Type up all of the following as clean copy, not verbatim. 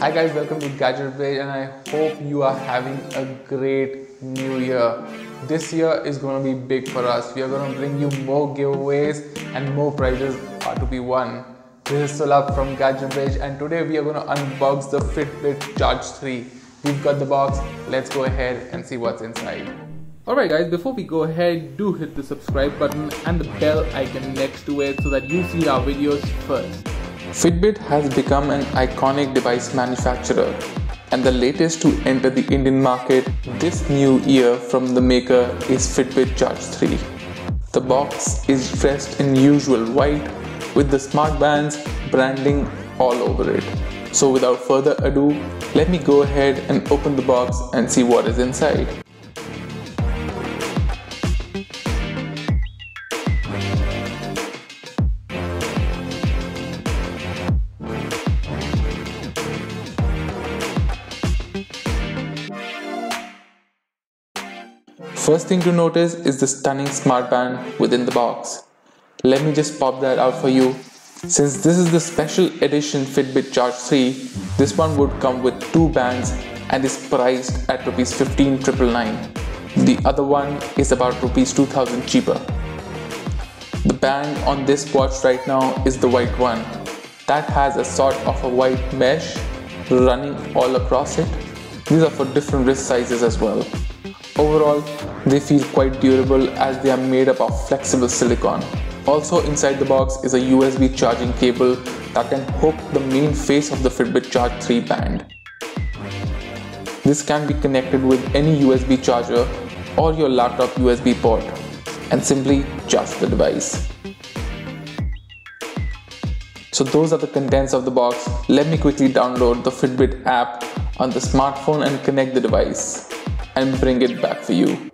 Hi guys, welcome to Gadget Bridge and I hope you are having a great new year. This year is going to be big for us. We are going to bring you more giveaways and more prizes are to be won. This is Sulabh from Gadget Bridge and today we are going to unbox the Fitbit Charge 3. We've got the box, let's go ahead and see what's inside. Alright guys, before we go ahead, do hit the subscribe button and the bell icon next to it so that you see our videos first. Fitbit has become an iconic device manufacturer and the latest to enter the Indian market this new year from the maker is Fitbit Charge 3. The box is dressed in usual white with the smart bands branding all over it. So without further ado, let me go ahead and open the box and see what is inside. First thing to notice is the stunning smart band within the box. Let me just pop that out for you. Since this is the special edition Fitbit Charge 3, this one would come with two bands and is priced at Rs 15,999. The other one is about Rs 2,000 cheaper. The band on this watch right now is the white one. That has a sort of a white mesh running all across it. These are for different wrist sizes as well. Overall, they feel quite durable as they are made up of flexible silicone. Also inside the box is a USB charging cable that can hook the main face of the Fitbit Charge 3 band. This can be connected with any USB charger or your laptop USB port and simply charge the device. So those are the contents of the box. Let me quickly download the Fitbit app on the smartphone and connect the device and bring it back for you.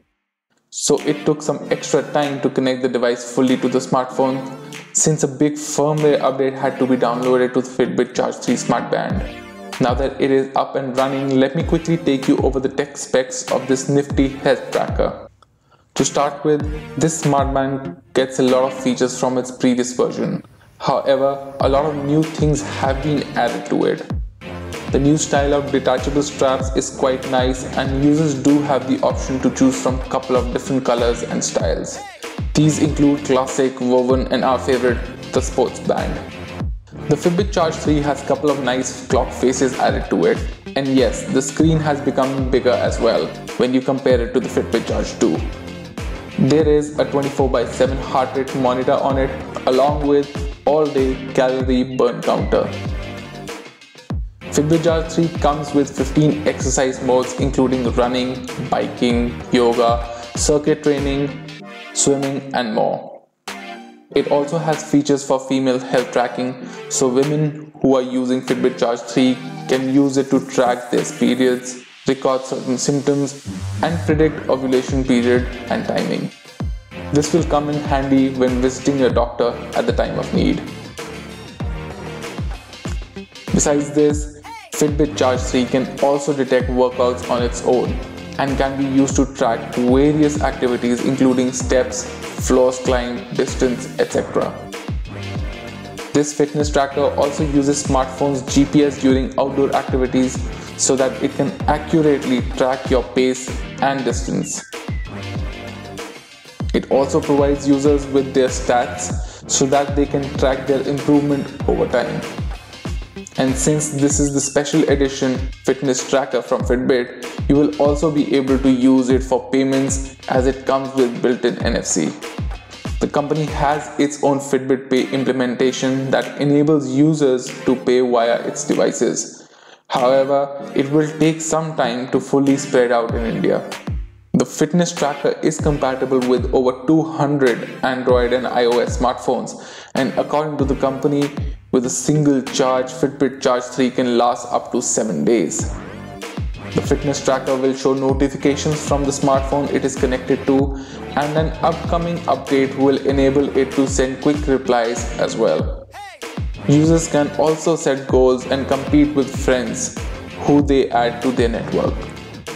So it took some extra time to connect the device fully to the smartphone since a big firmware update had to be downloaded to the Fitbit Charge 3 smart band. Now that it is up and running, let me quickly take you over the tech specs of this nifty health tracker. To start with, this smart band gets a lot of features from its previous version. However, a lot of new things have been added to it. The new style of detachable straps is quite nice and users do have the option to choose from a couple of different colors and styles. These include classic, woven and our favorite, the sports band. The Fitbit Charge 3 has a couple of nice clock faces added to it. And yes, the screen has become bigger as well when you compare it to the Fitbit Charge 2. There is a 24/7 heart rate monitor on it along with all-day calorie burn counter. Fitbit Charge 3 comes with 15 exercise modes including running, biking, yoga, circuit training, swimming and more. It also has features for female health tracking, so women who are using Fitbit Charge 3 can use it to track their periods, record certain symptoms and predict ovulation period and timing. This will come in handy when visiting your doctor at the time of need. Besides this, Fitbit Charge 3 can also detect workouts on its own and can be used to track various activities including steps, floors climbed, distance, etc. This fitness tracker also uses smartphone's GPS during outdoor activities so that it can accurately track your pace and distance. It also provides users with their stats so that they can track their improvement over time. And since this is the special edition fitness tracker from Fitbit, you will also be able to use it for payments as it comes with built-in NFC. The company has its own Fitbit Pay implementation that enables users to pay via its devices. However, it will take some time to fully spread out in India. The fitness tracker is compatible with over 200 Android and iOS smartphones, and according to the company, with a single charge, Fitbit Charge 3 can last up to 7 days. The fitness tracker will show notifications from the smartphone it is connected to, and an upcoming update will enable it to send quick replies as well. Users can also set goals and compete with friends who they add to their network.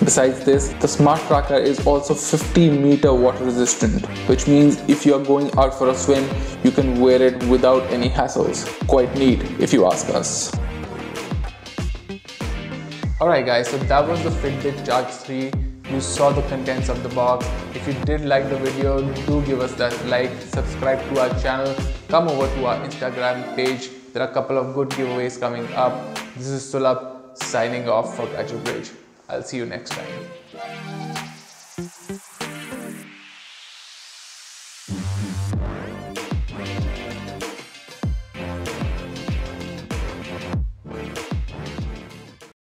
Besides this, the smart tracker is also 50-meter water resistant, which means if you are going out for a swim, you can wear it without any hassles. Quite neat if you ask us. Alright guys, so that was the Fitbit Charge 3. You saw the contents of the box. If you did like the video, do give us that like, subscribe to our channel, come over to our Instagram page. There are a couple of good giveaways coming up. This is Sulabh signing off for Gadget Bridge. I'll see you next time.